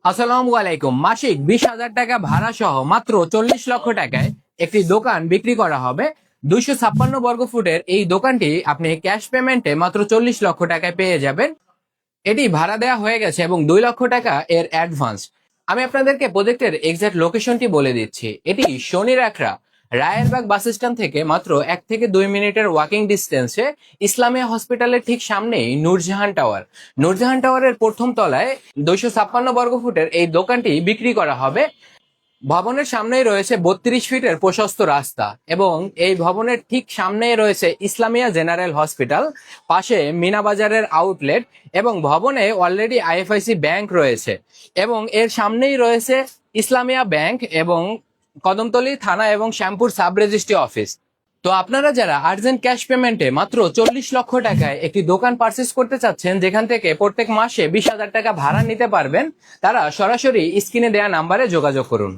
আসসালামু আলাইকুম। মাসিক 20,000 টাকা ভাড়া সহ মাত্র 40 লক্ষ টাকায় একটি দোকান বিক্রি করা হবে। 256 বর্গ ফুটের এই দোকানটি আপনি ক্যাশ পেমেন্টে মাত্র 40 লক্ষ টাকায় পেয়ে যাবেন। এটি ভাড়া দেওয়া হয়ে গেছে এবং 2 লক্ষ টাকা এর অ্যাডভান্স। আমি আপনাদেরকে প্রজেক্টের এক্সাক্ট লোকেশনটি বলে দিচ্ছি। এটি শনি রাখরা রায়েরবাগ বাস স্ট্যান্ড থেকে মাত্র 1 থেকে 2 মিনিটের ওয়াকিং ডিস্টেন্সে ইসলামিয়া হসপিটালের ঠিক সামনেই নূরজাহান টাওয়ার। নূরজাহান টাওয়ারের প্রথম তলায় 256 বর্গ ফুটের এই দোকানটি বিক্রি করা হবে। ভবনের সামনেই রয়েছে 32 ফিটের প্রশস্ত রাস্তা এবং এই ভবনের ঠিক সামনেই রয়েছে ইসলামিয়া জেনারেল হসপিটাল, পাশে মিনা বাজারের আউটলেট এবং ভবনে অলরেডি আইএফআইসি ব্যাংক রয়েছে এবং এর সামনেই রয়েছে ইসলামিয়া ব্যাংক এবং কদমতলী থানা এবং শ্যামপুর সাব রেজিস্ট্রি অফিস। তো আপনারা যারা আর্জেন্ট ক্যাশ পেমেন্টে মাত্র 40 লক্ষ টাকায় একটি দোকান পারচেস করতে চাচ্ছেন, যেখান থেকে প্রত্যেক মাসে 20,000 টাকা ভাড়া নিতে পারবেন, তারা সরাসরি স্ক্রিনে দেওয়া নাম্বারে যোগাযোগ করুন।